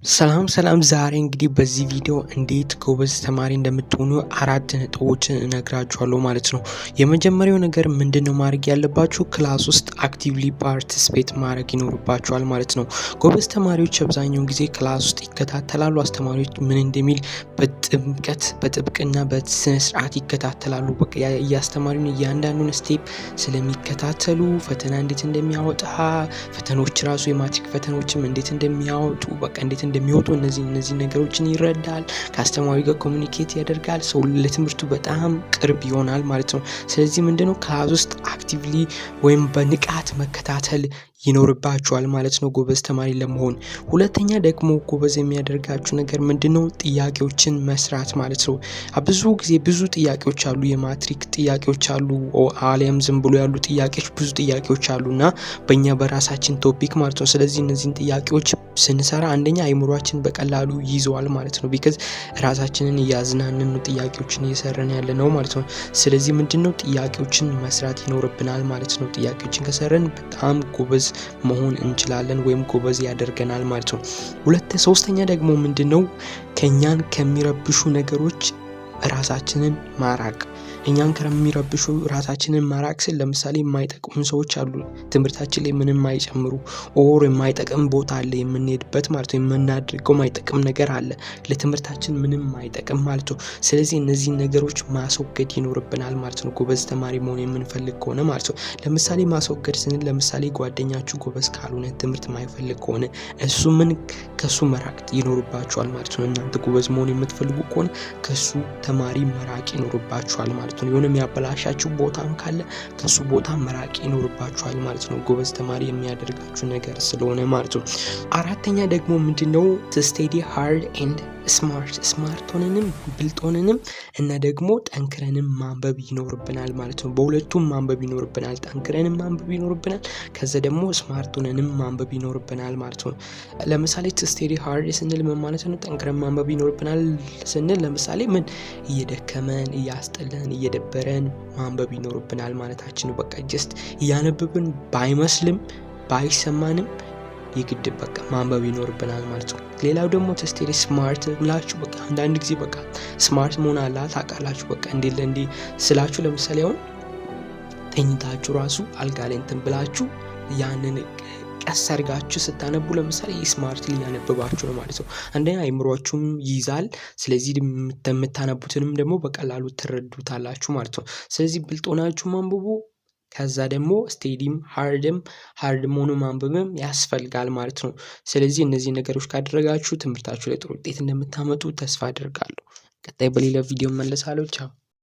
ሰላም ዛሬ እንግዲህ በዚህ ቪዲዮ እንዴት ጎበዝ ተማሪ እንደምትሆኑ 4 ነጥቦችን እነግራችኋለሁ ማለት ነው። የመጀመሪያው ነገር ምንድነው ማድረግ ያለባችሁ ክላስ ውስጥ አክቲቭሊ ፓርቲሲፔት ማድረግ ይኖርባችኋል ማለት ነው። ጎበዝ ተማሪዎች አብዛኛውን ጊዜ ክላስ ውስጥ ይከታተላሉ፣ አስተማሪዎች ምን እንደሚል በጥብቅና በስነ ስርዓት ይከታተላሉ። በቃ ያስተማሪውን እያንዳንዱን ስቴፕ ስለሚከታተሉ ፈተና እንዴት እንደሚያወጣ ፈተኖች ራሱ የማትሪክ ፈተኖችም እንዴት እንደሚያወጡ በቃ እንዴት እንደሚወጡ እነዚህ ነገሮችን ይረዳል። ከአስተማሪ ጋር ኮሙኒኬት ያደርጋል። ሰው ለትምህርቱ በጣም ቅርብ ይሆናል ማለት ነው። ስለዚህ ምንድነው ክላስ ውስጥ አክቲቭሊ ወይም በንቃት መከታተል ይኖርባችኋል ማለት ነው ጎበዝ ተማሪ ለመሆን። ሁለተኛ ደግሞ ጎበዝ የሚያደርጋችሁ ነገር ምንድነው ጥያቄዎችን መስራት ማለት ነው። ብዙ ጊዜ ብዙ ጥያቄዎች አሉ፣ የማትሪክ ጥያቄዎች አሉ፣ አሊያም ዝም ብሎ ያሉ ጥያቄዎች ብዙ ጥያቄዎች አሉና በእኛ በራሳችን ቶፒክ ማለት ነው። ስለዚህ እነዚህን ጥያቄዎች ስንሰራ አንደኛ አይምሮአችን በቀላሉ ይይዘዋል ማለት ነው። ቢካዝ ራሳችንን እያዝናንን ነው ጥያቄዎችን እየሰራን ያለነው ማለት ነው። ስለዚህ ምንድነው ጥያቄዎችን መስራት ይኖርብናል ማለት ነው። ጥያቄዎችን ከሰራን በጣም ጎበዝ መሆን እንችላለን ወይም ጎበዝ ያደርገናል ማለት ነው። ሶስተኛ ደግሞ ምንድነው ከኛን ከሚረብሹ ነገሮች ራሳችንን ማራቅ። እኛን ከሚረብሹ ራሳችንን ማራቅ ስል ለምሳሌ የማይጠቅሙ ሰዎች አሉ፣ ትምህርታችን ላይ ምንም የማይጨምሩ ኦር የማይጠቅም ቦታ አለ የምንሄድበት ማለት ነው። የምናደርገው የማይጠቅም ነገር አለ ለትምህርታችን ምንም የማይጠቅም ማለት ነው። ስለዚህ እነዚህን ነገሮች ማስወገድ ይኖርብናል ማለት ነው ጎበዝ ተማሪ መሆን የምንፈልግ ከሆነ ማለት ነው። ለምሳሌ ማስወገድ ስንል ለምሳሌ ጓደኛችሁ ጎበዝ ካልሆነ ትምህርት የማይፈልግ ከሆነ ከሱ መራቅ ይኖርባችኋል ማለት ነው። እናንተ ጎበዝ መሆን የምትፈልጉ ከሆነ ከሱ ተማሪ መራቅ ይኖርባችኋል ማለት ነው። የሆነ የሚያበላሻችሁ ቦታም ካለ ከሱ ቦታ መራቅ ይኖርባችኋል ማለት ነው። ጎበዝ ተማሪ የሚያደርጋችሁ ነገር ስለሆነ ማለት ነው። አራተኛ ደግሞ ምንድነው ስቴዲ ሃርድ ኤንድ ስማርት ሆነንም ብልጥ ሆነንም እና ደግሞ ጠንክረንም ማንበብ ይኖርብናል ማለት ነው። በሁለቱም ማንበብ ይኖርብናል፣ ጠንክረንም ማንበብ ይኖርብናል፣ ከዛ ደግሞ ስማርት ሆነንም ማንበብ ይኖርብናል ማለት ነው። ለምሳሌ ስቴዲ ሃርድ ስንል ምን ማለት ነው? ጠንክረን ማንበብ ይኖርብናል ስንል ለምሳሌ ምን እየደከመን እያስጠላን እየደበረን ማንበብ ይኖርብናል ማለታችን ነው። በቃ ጀስት እያነበብን ባይመስልም ባይሰማንም የግድ በቃ ማንበብ ይኖርብናል ማለት ነው። ሌላው ደግሞ ስቴዲ ስማርት ብላችሁ በቃ አንዳንድ ጊዜ በቃ ስማርት መሆን አለ ታውቃላችሁ። በቃ እንዴ ስላችሁ ለምሳሌ አሁን ተኝታችሁ ራሱ አልጋ ላይ እንትን ብላችሁ ያንን ቀስ አድርጋችሁ ስታነቡ ለምሳሌ ስማርት እያነበባችሁ ነው ማለት ነው። አንደኛ አይምሮአችሁም ይይዛል። ስለዚህ የምታነቡትንም ደግሞ በቀላሉ ትረዱታላችሁ ማለት ነው። ስለዚህ ብልጥ ሆናችሁ ማንበቡ፣ ከዛ ደግሞ ስቴዲም ሃርድ መሆኑ ማንበብም ያስፈልጋል ማለት ነው። ስለዚህ እነዚህ ነገሮች ካደረጋችሁ ትምህርታችሁ ላይ ጥሩ ውጤት እንደምታመጡ ተስፋ አደርጋለሁ። ቀጣይ በሌላ ቪዲዮ መለሳለሁ። ቻው።